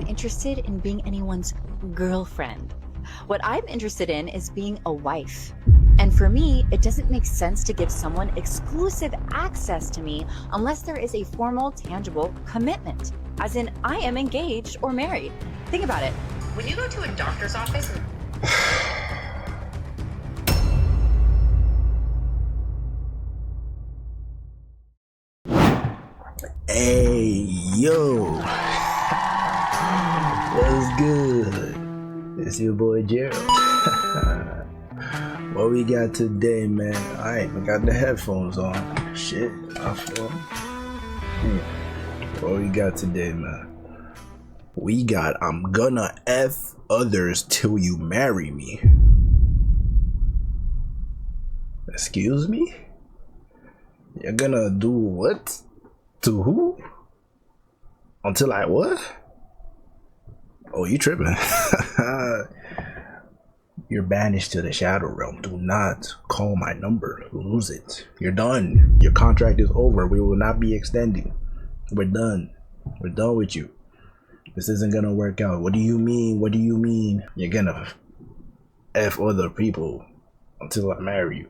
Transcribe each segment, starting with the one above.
not interested in being anyone's girlfriend. What I'm interested in is being a wife. And for me, it doesn't make sense to give someone exclusive access to me unless there is a formal, tangible commitment. As in, I am engaged or married. Think about it. When you go to a doctor's office and Hey, yo, what's good? It's your boy Gerald. What we got today, man? I even got the headphones on. Shit, my fault. What we got today, man? We got I'm gonna F others till you marry me. Excuse me? You're gonna do what? To who? Until I what? Oh, you tripping. You're banished to the Shadow Realm. Do not call my number. Lose it. You're done. Your contract is over. We will not be extending. We're done. We're done with you. This isn't gonna work out. What do you mean? What do you mean? You're gonna F other people until I marry you.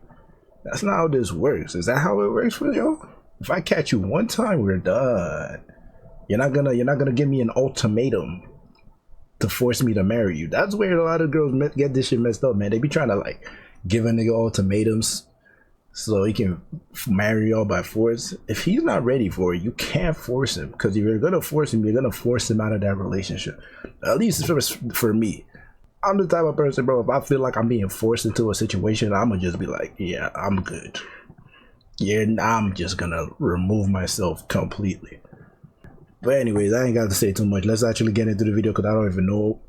That's not how this works. Is that how it works for y'all? If I catch you one time, we're done. You're not gonna give me an ultimatum to force me to marry you. That's where a lot of girls get this shit messed up, man. They be trying to like give a nigga ultimatums so he can marry y'all by force. If he's not ready for it, you can't force him. Because if you're gonna force him, you're gonna force him out of that relationship. At least for me. I'm the type of person, bro, if I feel like I'm being forced into a situation, I'm gonna just be like, yeah, I'm good. Yeah, I'm just gonna remove myself completely. But anyways, I ain't got to say too much. Let's actually get into the video because I don't even know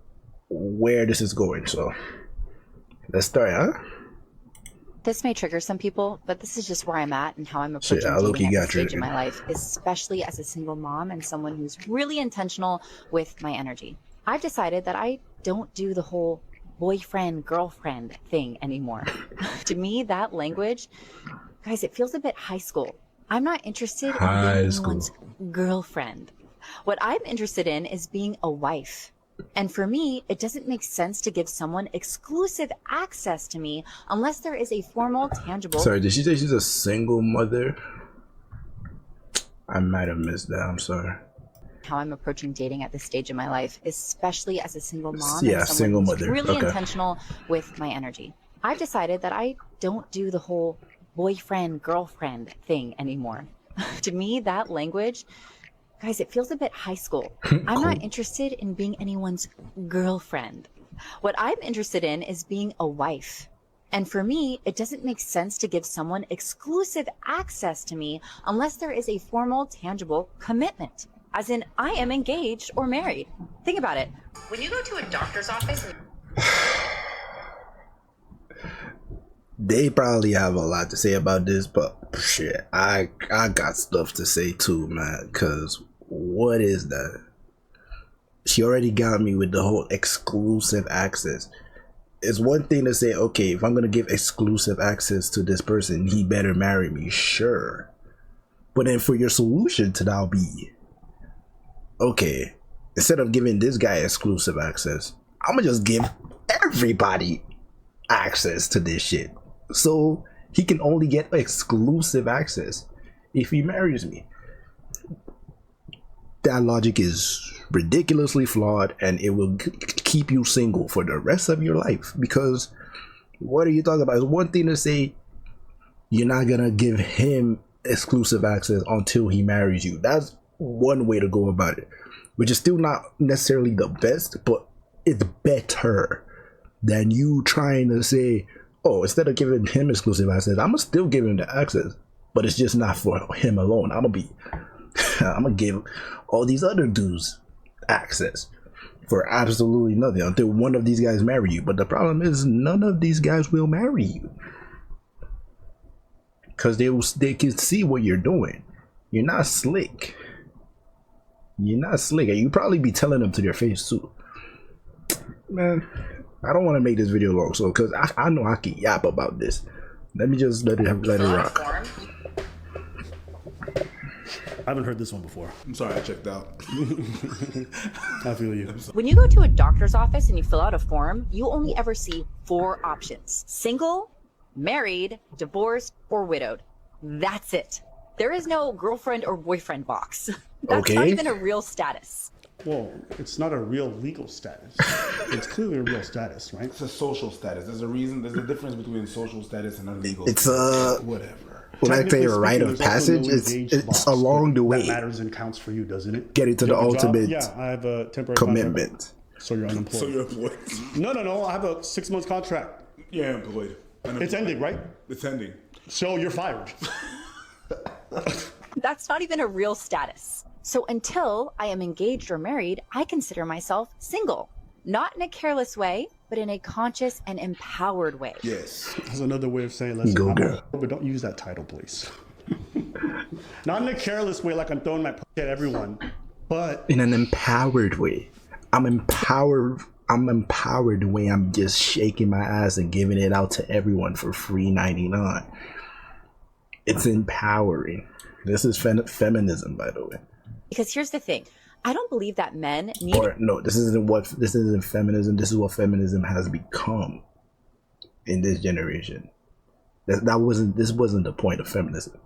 where this is going. So let's start, huh? this may trigger some people, but this is just where I'm at and how I'm approaching dating at this stage in my life, especially as a single mom and someone who's really intentional with my energy. I've decided that I don't do the whole boyfriend, girlfriend thing anymore. To me, that language, guys, it feels a bit high school. I'm not interested in being anyone's girlfriend. What I'm interested in is being a wife. And for me, it doesn't make sense to give someone exclusive access to me unless there is a formal, tangible... Sorry, did she say she's a single mother? I might have missed that, I'm sorry. How I'm approaching dating at this stage in my life, especially as a single mom Yeah, and single someone who's mother. really Okay. intentional with my energy. I've decided that I don't do the whole boyfriend, girlfriend thing anymore. To me, that language, guys, it feels a bit high school. I'm not interested in being anyone's girlfriend. What I'm interested in is being a wife. And for me, it doesn't make sense to give someone exclusive access to me unless there is a formal, tangible commitment. As in, I am engaged or married. Think about it. When you go to a doctor's office... They probably have a lot to say about this, but shit, I got stuff to say too, man, because what is that? She already got me with the whole exclusive access. It's one thing to say, okay, if I'm gonna give exclusive access to this person, he better marry me, sure. But then for your solution to now be, okay, instead of giving this guy exclusive access, I'm gonna just give everybody access to this shit. So he can only get exclusive access if he marries me. That logic is ridiculously flawed, and it will keep you single for the rest of your life. Because what are you talking about? It's one thing to say you're not gonna give him exclusive access until he marries you. That's one way to go about it, which is still not necessarily the best, but it's better than you trying to say, oh, instead of giving him exclusive access, I'm gonna still give him the access, but it's just not for him alone. I'm gonna give all these other dudes access for absolutely nothing until one of these guys marry you. But the problem is, none of these guys will marry you because they can see what you're doing. You're not slick. You're not slick, and you probably be telling them to their face too, man. I don't want to make this video long, so because I know I can yap about this. Let me just let it rock. I haven't heard this one before. I'm sorry, I checked out. I feel you. When you go to a doctor's office and you fill out a form, you only ever see 4 options: single, married, divorced, or widowed. That's it. There is no girlfriend or boyfriend box. That's not even a real status. Well, it's not a real legal status. It's clearly a real status, right? It's a social status. There's a difference between social status and a legal It's status. Whatever. When I say a rite of passage, it's along the way. That matters and counts for you, doesn't it? Getting to the ultimate I have a temporary commitment. Contract. So you're unemployed. So you're employed. No. I have a 6-month contract. Yeah, employed. It's ending, right? It's ending. So you're fired. That's not even a real status. So until I am engaged or married, I consider myself single. Not in a careless way, but in a conscious and empowered way. Yes. That's another way of saying, listen, but don't use that title, please. Not in a careless way like I'm throwing my pussy at everyone, but in an empowered way. I'm empowered the way I'm just shaking my ass and giving it out to everyone for free 99. It's empowering. This is feminism, by the way. Because here's the thing. I don't believe that men need... Or no, this isn't feminism. This is what feminism has become in this generation. This wasn't the point of feminism.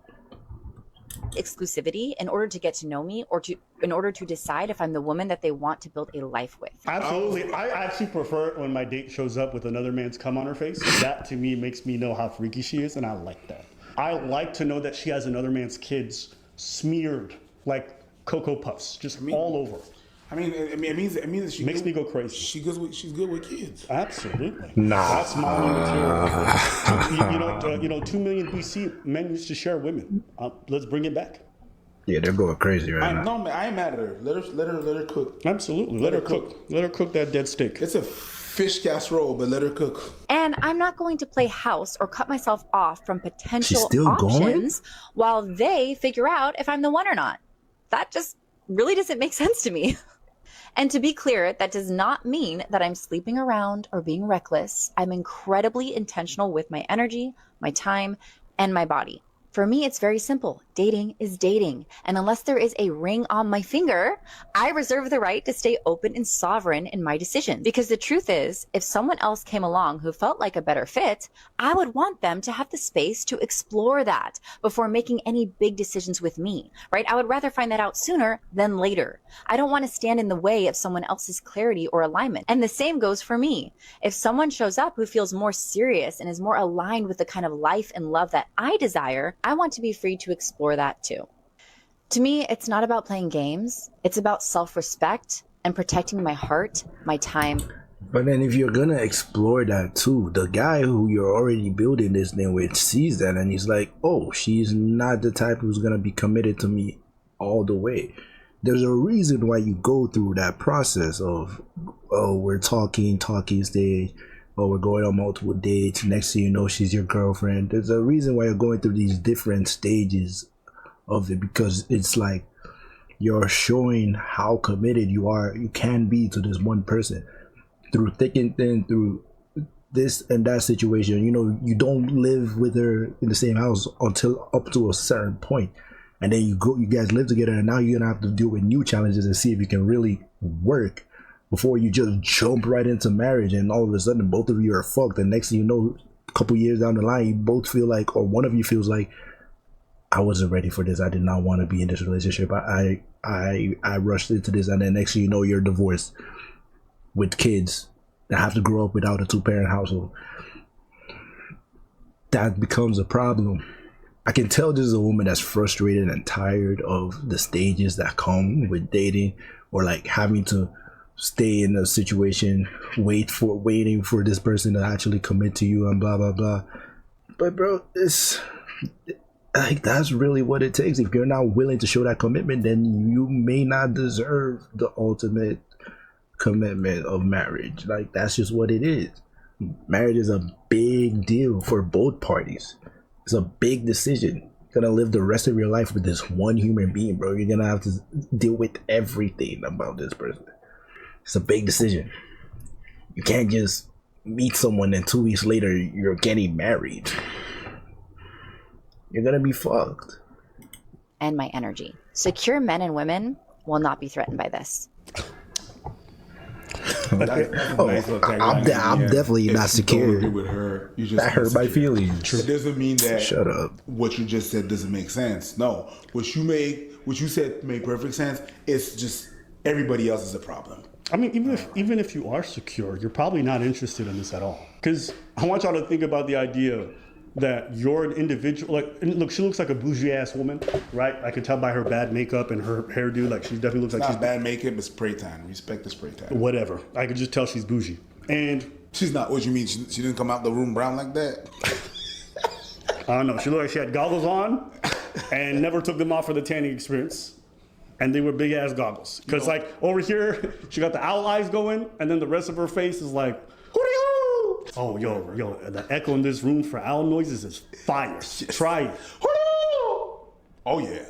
exclusivity in order to get to know me or in order to decide if I'm the woman that they want to build a life with. Absolutely. I actually prefer it when my date shows up with another man's cum on her face. That to me makes me know how freaky she is, and I like that. I like to know that she has another man's kids smeared like Cocoa Puffs, just all over. It means that she makes me go crazy. She's good with kids. Absolutely. Nah. That's my material. 2 million BC men used to share women. Let's bring it back. Yeah, they're going crazy right now. No, man, I ain't mad at her. Let her cook. Absolutely. Let her cook. Let her cook that dead steak. It's a fish casserole, but let her cook. And I'm not going to play house or cut myself off from potential going? options while they figure out if I'm the one or not. That just really doesn't make sense to me. And to be clear, that does not mean that I'm sleeping around or being reckless. I'm incredibly intentional with my energy, my time, and my body. For me, it's very simple. Dating is dating. And unless there is a ring on my finger, I reserve the right to stay open and sovereign in my decisions. Because the truth is, if someone else came along who felt like a better fit, I would want them to have the space to explore that before making any big decisions with me, right? I would rather find that out sooner than later. I don't want to stand in the way of someone else's clarity or alignment. And the same goes for me. If someone shows up who feels more serious and is more aligned with the kind of life and love that I desire, I want to be free to explore that too. To me, it's not about playing games. It's about self-respect and protecting my heart, my time. But then if you're gonna explore that too, the guy who you're already building this thing with sees that and he's like, oh, she's not the type who's gonna be committed to me all the way. There's a reason why you go through that process of, oh, we're talking stage, or we're going on multiple dates. Next thing you know, she's your girlfriend. There's a reason why you're going through these different stages of it, because it's like you're showing how committed you can be to this one person through thick and thin, through this and that situation. You know, you don't live with her in the same house until up to a certain point, and then you guys live together, and now you're gonna have to deal with new challenges and see if you can really work before you just jump right into marriage, and all of a sudden both of you are fucked. And next thing you know, a couple years down the line, you both feel like, or one of you feels like, I wasn't ready for this. I did not want to be in this relationship. I rushed into this, and then next thing you know, you're divorced with kids that have to grow up without a 2-parent household. That becomes a problem. I can tell this is a woman that's frustrated and tired of the stages that come with dating, or like having to stay in a situation, waiting for this person to actually commit to you and blah blah blah. But bro, it's like that's really what it takes. If you're not willing to show that commitment, then you may not deserve the ultimate commitment of marriage. Like, that's just what it is. Marriage is a big deal for both parties. It's a big decision. You're gonna live the rest of your life with this one human being, bro. You're gonna have to deal with everything about this person. It's a big decision. You can't just meet someone and 2 weeks later you're getting married. You're gonna be fucked. and my energy. Secure men and women will not be threatened by this. I'm definitely not secure. With her, That hurt my feelings. It doesn't mean that. Shut up. What you just said doesn't make sense. No, what you said made perfect sense. It's just everybody else is a problem. I mean, even if you are secure, you're probably not interested in this at all. Because I want y'all to think about the idea that you're an individual. Like, and look, she looks like a bougie ass woman, right? I can tell by her bad makeup and her hairdo. Like, she definitely looks like Not she's bad makeup, it's spray tan. Respect the spray tan. whatever. I could just tell she's bougie. And She's not. What you mean? She didn't come out the room brown like that? I don't know. She looked like she had goggles on and never took them off for the tanning experience. And they were big ass goggles. Because like over here, she got the owl eyes going, and then the rest of her face is like, hoo-dee-hoo! Oh, yo, the echo in this room for owl noises is fire. Yes. Try it. Hoo-dee-hoo! Oh yeah.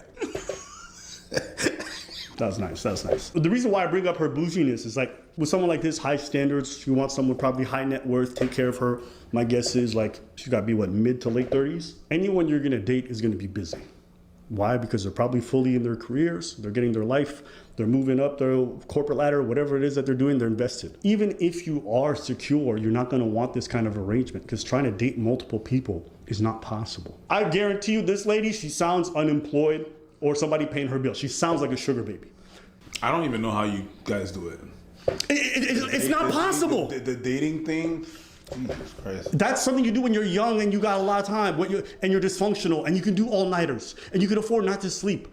That's nice. The reason why I bring up her bouginess is like, with someone like this, high standards, she wants someone probably high net worth, take care of her. My guess is like, she's got to be mid to late 30s. Anyone you're going to date is going to be busy. Why? Because they're probably fully in their careers, they're getting their life, they're moving up their corporate ladder, whatever it is that they're doing, they're invested. Even if you are secure, you're not going to want this kind of arrangement because trying to date multiple people is not possible. I guarantee you this lady, she sounds unemployed or somebody paying her bill. She sounds like a sugar baby. I don't even know how you guys do it. It's not possible. The dating thing. Jesus Christ. That's something you do when you're young and you got a lot of time, and you're dysfunctional, and you can do all-nighters, and you can afford not to sleep.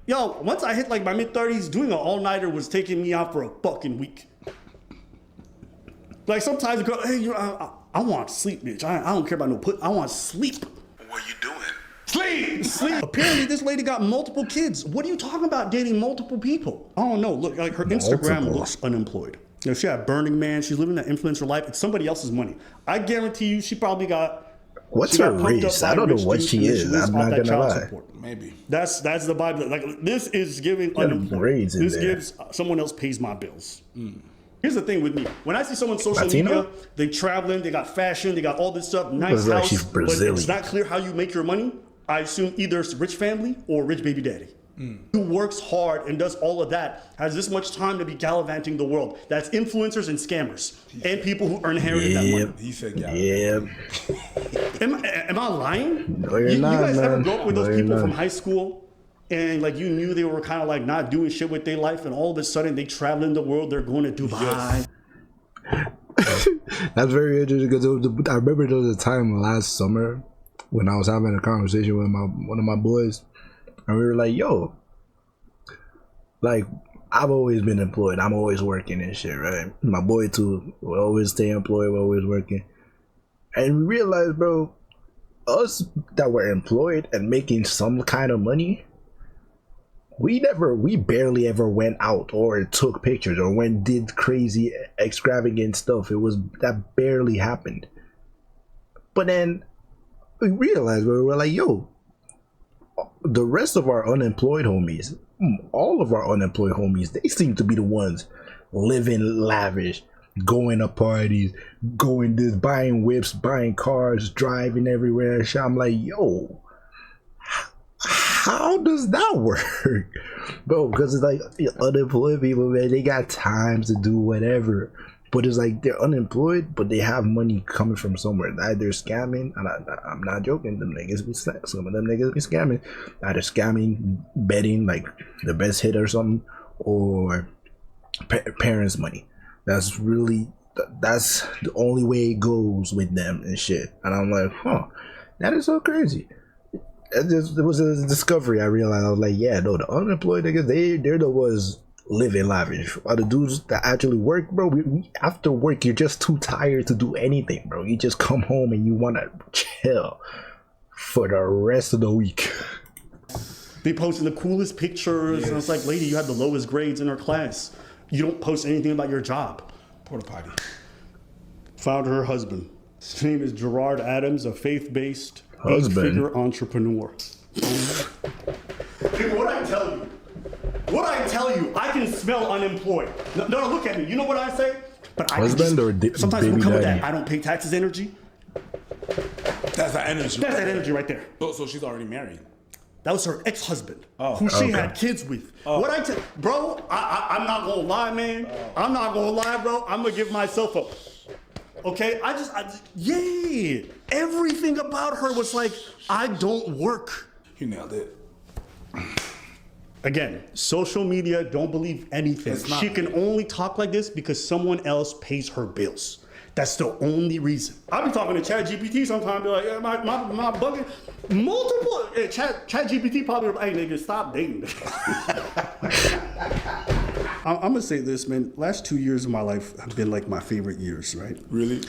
Yo, once I hit like my mid-30s, doing an all-nighter was taking me out for a fucking week. Like sometimes you go, hey, I want sleep, bitch. I don't care about no I want sleep. What are you doing? Sleep. Apparently, this lady got multiple kids. What are you talking about dating multiple people? I don't know. Look, like her Instagram looks unemployed. You know, she had Burning Man. She's living that influencer life. It's somebody else's money. I guarantee you, she probably got. What's her race? I don't know what she is. I'm not gonna lie. Maybe that's the Bible. Like this is giving unemployed. This gives someone else pays my bills. Here's the thing with me. When I see someone on social media, they traveling, they got fashion, they got all this stuff, nice house, but it's not clear how you make your money. I assume either it's a rich family or a rich baby daddy. Who works hard and does all of that, has this much time to be gallivanting the world. That's influencers and scammers and people who inherited that money. He said Am I lying? No, you're not, you guys man. ever go up with those people from high school and like you knew they were kind of like not doing shit with their life and all of a sudden they traveling the world, they're going to Dubai. Yes. That's very interesting because I remember there was a time last summer when I was having a conversation with one of my boys. And we were like, yo, like, I've always been employed. I'm always working and shit, right? My boy, too. We always stay employed. We're always working. And we realized, bro, us that were employed and making some kind of money, we barely ever went out or took pictures or did crazy, extravagant stuff. That barely happened. But then we realized, we were like, yo, the rest of our unemployed homies, all of our unemployed homies, they seem to be the ones living lavish, going to parties, buying whips, buying cars, driving everywhere. I'm like, yo, how does that work? Bro, because it's like unemployed people, man, they got time to do whatever. But it's like they're unemployed, but they have money coming from somewhere. Either scamming, and I'm not joking, some of them niggas be scamming. Either scamming, betting, like the best hit or something, or parents' money. That's the only way it goes with them and shit. And I'm like, that is so crazy. It was a discovery. I realized, I was like, yeah, no, the unemployed niggas, they're the ones living lavish. While the dudes that actually work, bro, after work, you're just too tired to do anything, bro. You just come home and you want to chill for the rest of the week. They posting the coolest pictures, and it's like, lady, you had the lowest grades in our class. You don't post anything about your job. Porta potty. Found her husband. His name is Gerard Adams, a faith-based eight-figure entrepreneur. Dude, what I tell you, I can smell unemployed. No, look at me. You know what I say? But husband or sometimes baby we come with daddy? that. I don't pay taxes energy. That's that energy. That's that energy right there. So she's already married. That was her ex-husband, who she had kids with. What I tell, bro, I'm not gonna lie, man. I'm not gonna lie, bro. I'm gonna give myself a. Okay, yeah. Everything about her was like, I don't work. You nailed it. Again, social media, don't believe anything. She can only talk like this because someone else pays her bills. That's the only reason. I be talking to ChatGPT sometimes, be like, yeah, my bucket, multiple, ChatGPT probably, hey nigga, stop dating. I'm gonna say this, man, last 2 years of my life have been like my favorite years, right? Really?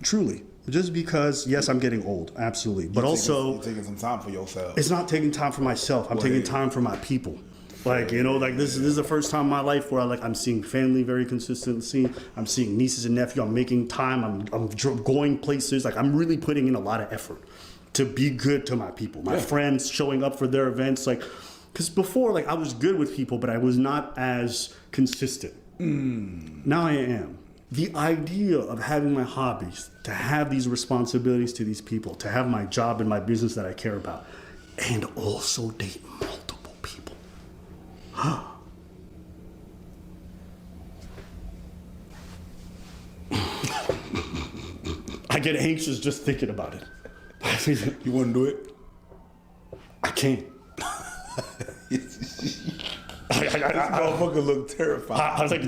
Truly. Just because, yes, I'm getting old, absolutely. But you're taking some time for yourself. It's not taking time for myself. I'm taking time for my people. Like, you know, like this is the first time in my life where I'm seeing family very consistently. I'm seeing nieces and nephews. I'm making time. I'm going places. Like, I'm really putting in a lot of effort to be good to my people. My friends, showing up for their events. Like, because before, like, I was good with people, but I was not as consistent. Now I am. The idea of having my hobbies, to have these responsibilities to these people, to have my job and my business that I care about, and also date multiple people. I get anxious just thinking about it. You want to do it? I can't. This motherfucker look terrified. I was like,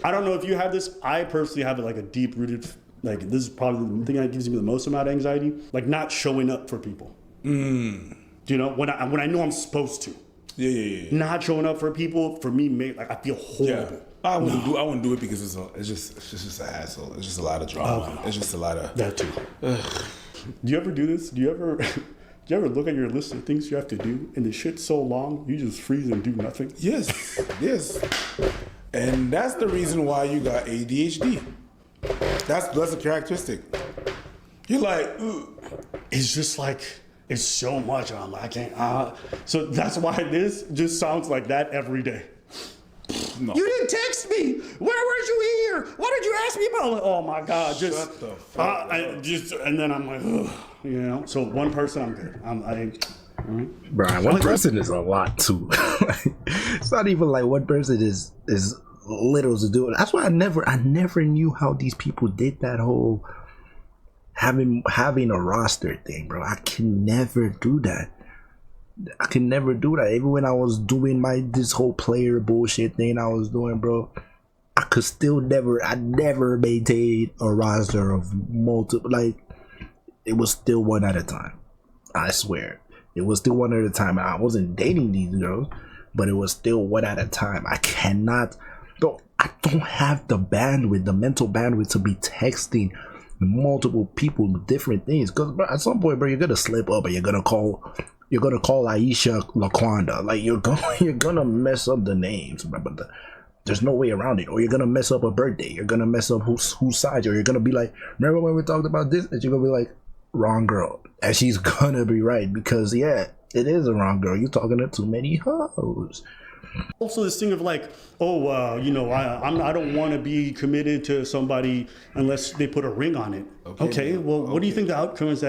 I don't know if you have this. I personally have like a deep rooted, like this is probably the thing that gives me the most amount of anxiety. Like not showing up for people. You know, when I know I'm supposed to. Yeah. Not showing up for people, for me, like I feel horrible. Yeah. I wouldn't do it because it's just a hassle. It's just a lot of drama. It's just a lot of that too. Do you ever do this? Do you ever look at your list of things you have to do and the shit's so long you just freeze and do nothing? Yes. And that's the reason why you got ADHD. That's a characteristic. You're like, ugh. It's just like, it's so much. I'm like, I can't. So that's why this just sounds like that every day. No. You didn't text me. Where were you here? What did you ask me about? Like, oh my God! Shut the fuck up. And then I'm like, ugh, you know. So one person, I'm good. Brian, one person is a lot too. It's not even like one person is little to do it. That's why I never knew how these people did that whole having a roster thing, bro. I can never do that. Even when I was doing this whole player bullshit thing I was doing, bro, I never maintained a roster of multiple. Like, it was still one at a time. I swear, it was still one at a time. I wasn't dating these girls, but it was still one at a time. I cannot, bro. I don't have the mental bandwidth to be texting multiple people with different things. Because at some point, bro, you're gonna slip up and you're gonna call Aisha Laquanda. Like, you're gonna mess up the names, bro. But there's no way around it. Or you're gonna mess up a birthday. You're gonna mess up whose side. Or you're gonna be like, remember when we talked about this? And you're gonna be like, wrong girl. And she's gonna be right, because yeah, it is a wrong girl. You're talking to too many hoes. Also, this thing of like, I don't want to be committed to somebody unless they put a ring on it. Okay, what do you think the outcome of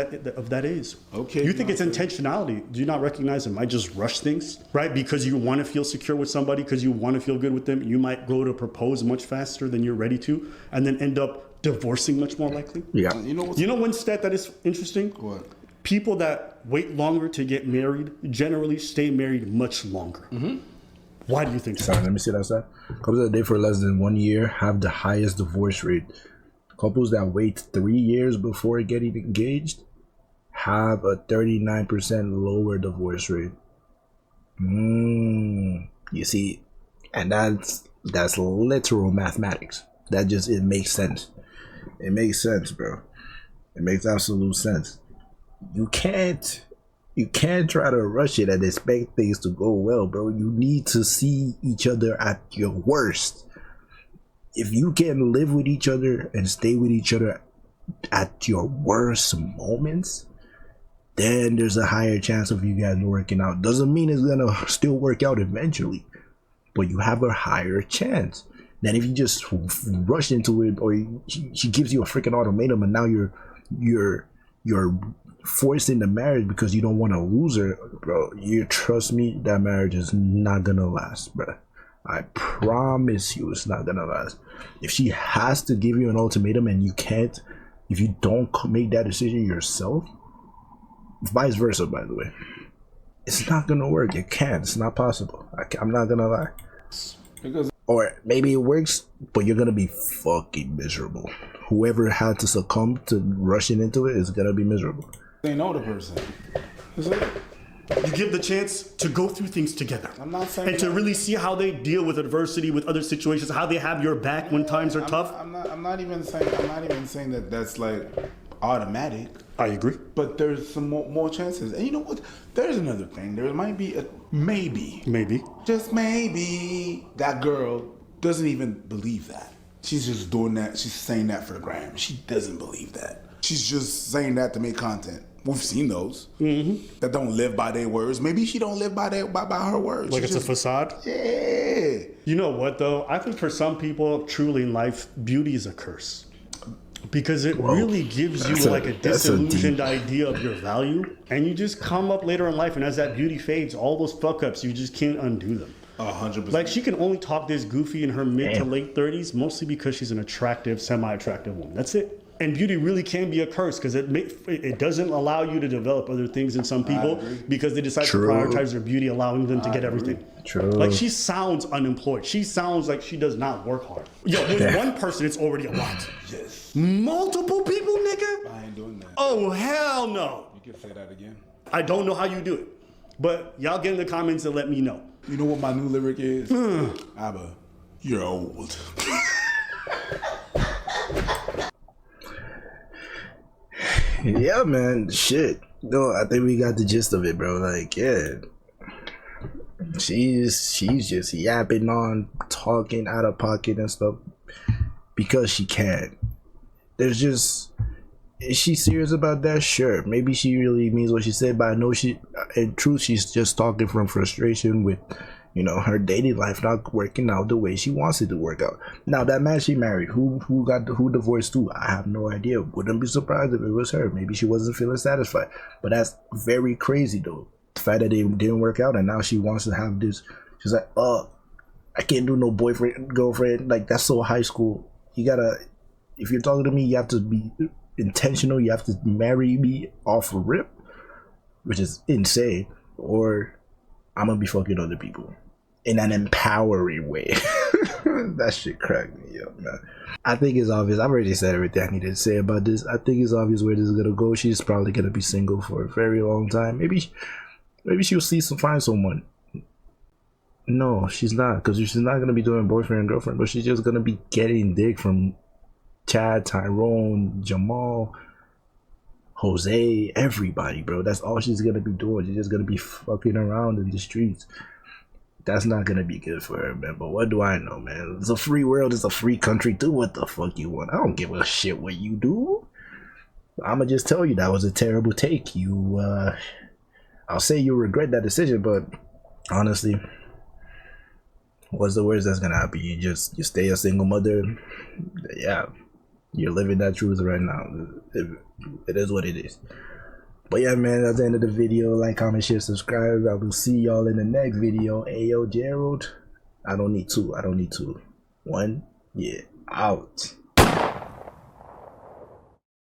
that is? Okay, you think it's intentionality? Do you not recognize it might just rush things, right? Because you want to feel secure with somebody, because you want to feel good with them. You might go to propose much faster than you're ready to, and then end up divorcing much more likely. Yeah. You know one stat that is interesting? What? People that wait longer to get married generally stay married much longer. Mm-hmm. Why do you think so? Sorry, let me see that stat. Couples that date for less than 1 year have the highest divorce rate. Couples that wait 3 years before getting engaged have a 39% lower divorce rate. You see, and that's literal mathematics. It makes sense. It makes sense, bro. It makes absolute sense. You can't try to rush it and expect things to go well, bro. You need to see each other at your worst. If you can live with each other and stay with each other at your worst moments, then there's a higher chance of you guys working out. Doesn't mean it's gonna still work out eventually, but you have a higher chance than if you just rush into it, or she gives you a freaking ultimatum and now you're forcing the marriage because you don't want to lose her, bro, you trust me, that marriage is not gonna last, bro. I promise you it's not gonna last. If she has to give you an ultimatum and you can't, if you don't make that decision yourself, vice versa, by the way, it's not gonna work. It can't. It's not possible. I'm not gonna lie. Because, or maybe it works, but you're gonna be fucking miserable. Whoever had to succumb to rushing into it is gonna be miserable. they know the person. That's it. You give the chance to go through things together. I'm not saying and to that. really see how they deal with adversity, with other situations, how they have your back when times are tough. I'm not even saying that that's like automatic. I agree. But there's some more chances. And you know what? There's another thing. There might be maybe, just maybe, that girl doesn't even believe that. She's just doing that. She's saying that for the gram. She doesn't believe that. She's just saying that to make content. We've seen those that don't live by their words. Maybe she don't live by her words. Like She's it's a facade? Yeah. You know what, though? I think for some people, truly in life, beauty is a curse. Because it really gives you like a disillusioned idea of your value. And you just come up later in life, and as that beauty fades, all those fuck-ups, you just can't undo them. 100%. Like, she can only talk this goofy in her mid to late 30s, mostly because she's an attractive, semi-attractive woman. That's it. And beauty really can be a curse because it doesn't allow you to develop other things in some people because they decide to prioritize their beauty, allowing them to get everything. True. Like, she sounds unemployed. She sounds like she does not work hard. Yo, with one person, it's already a lot. Yes. Multiple people, nigga? I ain't doing that. Oh, hell no. You can say that again. I don't know how you do it. But y'all get in the comments and let me know. You know what my new lyric is? Abba, you're old. Yeah, man, shit. No, I think we got the gist of it, bro. Like, yeah, she's just yapping on, talking out of pocket and stuff because she can. There's just, is she serious about that? Sure, maybe she really means what she said, but I know in truth, she's just talking from frustration with, you know, her dating life not working out the way she wants it to work out. Now, that man she married, who divorced to, I have no idea. Wouldn't be surprised if it was her. Maybe she wasn't feeling satisfied. But that's very crazy, though. The fact that it didn't work out and now she wants to have this. She's like, I can't do no boyfriend, girlfriend. Like, that's so high school. You gotta, if you're talking to me, you have to be intentional. You have to marry me off a rip, which is insane. Or I'm gonna be fucking other people in an empowering way. That shit cracked me up, man. I think it's obvious. I've already said everything I needed to say about this. I think it's obvious where this is gonna go. She's probably gonna be single for a very long time. Maybe she'll find someone. No, she's not, because she's not gonna be doing boyfriend and girlfriend, but she's just gonna be getting dick from Chad, Tyrone, Jamal, Jose, everybody, bro. That's all she's gonna be doing. She's just gonna be fucking around in the streets. That's not gonna be good for her, man. But what do I know, man? It's a free world. It's a free country. Do what the fuck you want. I don't give a shit what you do. I'ma just tell you that was a terrible take. I'll say you regret that decision, but honestly, what's the worst that's gonna happen? You stay a single mother. Yeah, you're living that truth right now. It is what it is. But yeah, man, that's the end of the video. Like, comment, share, subscribe. I will see y'all in the next video. Ayo, Gerald. I don't need two. 1, yeah, out.